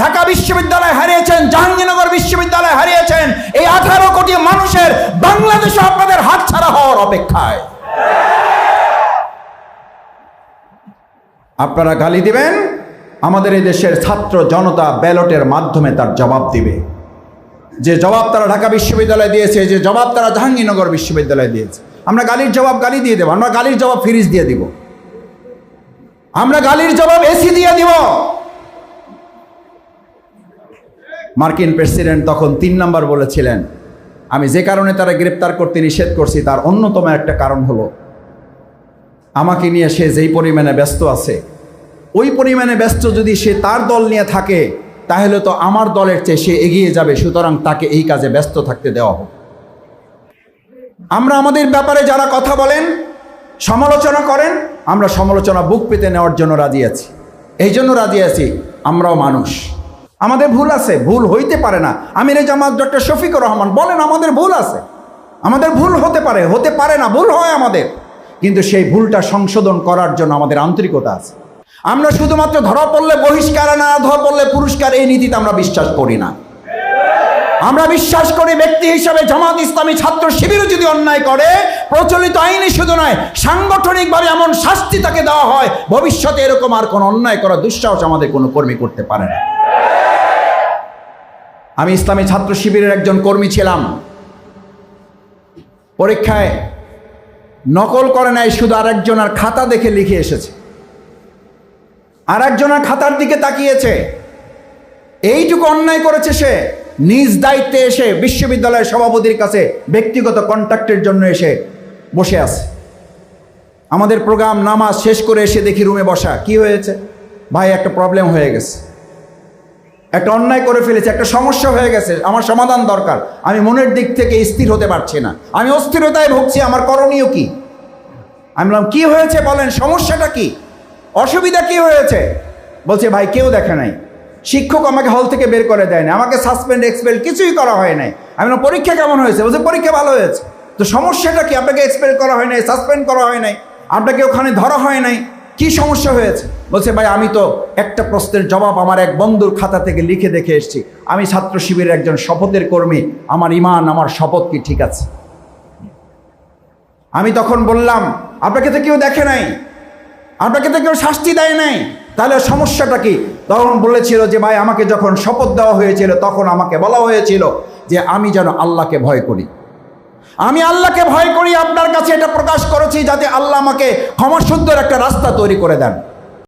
ঢাকা বিশ্ববিদ্যালয় হারিয়েছেন, জাহাঙ্গীরনগর বিশ্ববিদ্যালয় হারিয়েছেন। এই 18 কোটি মানুষের বাংলাদেশে আপনাদের হাতছাড়া হওয়ার অপেক্ষায়। আপনারা গালি দিবেন, আমাদের এই দেশের ছাত্র জনতা ব্যালটের মাধ্যমে তার জবাব দিবে। যে জবাব তারা ঢাকা বিশ্ববিদ্যালয় দিয়েছে, যে জবাব তারা জাহাঙ্গীরনগর বিশ্ববিদ্যালয় দিয়েছে, আমরা গালির জবাব গালি দিয়ে দেব, আমরা গালির জবাব ফ্রিজ দিয়ে দিব, আমরা গালির জবাব এসি দিয়ে দিব। মার্কিন প্রেসিডেন্ট তখন 3 নাম্বার বলেছিলেন, আমি যে কারণে তারা গ্রেপ্তার করতে নিষেধ করছি তার অন্যতম একটা কারণ হলো আমাকে নিয়ে সে যেই পরিমাণে ব্যস্ত আছে, ওই পরিমাণে ব্যস্ত যদি সে তার দল নিয়ে থাকে তাহলে তো আমার দলের চেয়ে সে এগিয়ে যাবে, সুতরাং তাকে এই কাজে ব্যস্ত থাকতে দেওয়া হোক। আমরা আমাদের ব্যাপারে যারা কথা বলেন, সমালোচনা করেন, আমরা সমালোচনা বুক পেতে নেওয়ার জন্য রাজি আছি। এই জন্য রাজি আছি, আমরাও মানুষ, আমাদের ভুল আছে, ভুল হইতে পারে না। আমির জামাত ডক্টর শফিকুর রহমান বলেন আমাদের ভুল আছে, আমাদের ভুল হতে পারে না, ভুল হয় আমাদের, কিন্তু সেই ভুলটা সংশোধন করার জন্য আমাদের আন্তরিকতা আছে। আমরা শুধুমাত্র ধরা পড়লে বহিষ্কার, না ধরা পড়লে পুরস্কার, এই নীতিতে আমরা বিশ্বাস করি না। আমরা বিশ্বাস করি ব্যক্তি হিসাবে জামাত ইসলামী ছাত্র শিবিরও যদি অন্যায় করে, প্রচলিত আইনে শুধু নয় সাংগঠনিকভাবে এমন শাস্তি তাকে দেওয়া হয়, ভবিষ্যতে এরকম আর কোনো অন্যায় করার দুঃসাহস আমাদের কোনো কর্মী করতে পারে না। আমি ইসলামী ছাত্র শিবিরের একজন কর্মী ছিলাম। পরীক্ষায় নকল করে নাই, শুধু আরেকজনের খাতা দেখে লিখে এসেছে, আরেকজনের খাতার দিকে তাকিয়েছে। এইটুকু অন্যায় করেছে সে, নিজ দায়িত্বে এসে বিশ্ববিদ্যালয়ের সভাপতির কাছে ব্যক্তিগত কন্ট্যাক্টের জন্য এসে বসে আছে। আমাদের প্রোগ্রাম নামাজ শেষ করে এসে দেখি রুমে বসা। কি হয়েছে ভাই? একটা প্রবলেম হয়ে গেছে, একটা অন্যায় করে ফেলেছে, একটা সমস্যা হয়ে গেছে, আমার সমাধান দরকার। আমি মনের দিক থেকে স্থির হতে পারছি না, আমি অস্থিরতায় ভুগছি, আমার করণীয় কি? আমি বললাম কি হয়েছে বলেন, সমস্যাটা কি, অসুবিধা কি হয়েছে? বলছে ভাই কেউ দেখে নাই, শিক্ষক আমাকে হল থেকে বের করে দেয় না, আমাকে সাসপেন্ড এক্সপেল কিছুই করা হয় নাই। আমি বললাম পরীক্ষা কেমন হয়েছে? বলছে পরীক্ষা ভালো হয়েছে। তো সমস্যাটা কি? আপনাকে এক্সপেল করা হয় নাই, সাসপেন্ড করা হয় নাই, আপনাকে ওখানে ধরা হয় নাই, কি সমস্যা হয়েছে? বলছে ভাই আমি তো একটা প্রশ্নের জবাব আমার এক বন্ধুর খাতা থেকে লিখে দেখে এসেছি, আমি ছাত্র শিবিরের একজন শপথের কর্মী, আমার ঈমান আমার শপথ কি ঠিক আছে? আমি তখন বললাম আপনাকে তো কেউ দেখে নাই, আপনাকে তো কেউ শাস্তি দেয় নাই, তাহলে সমস্যাটা কি? তখন বলেছিল যে ভাই আমাকে যখন শপথ দেওয়া হয়েছিল তখন আমাকে বলা হয়েছিল যে আমি যেন আল্লাহকে ভয় করি, আমি আল্লাহকে ভয় করি, আপনার কাছে এটা প্রকাশ করেছি যাতে আল্লাহ আমাকে ক্ষমাসুন্দর একটা রাস্তা তৈরি করে দেন।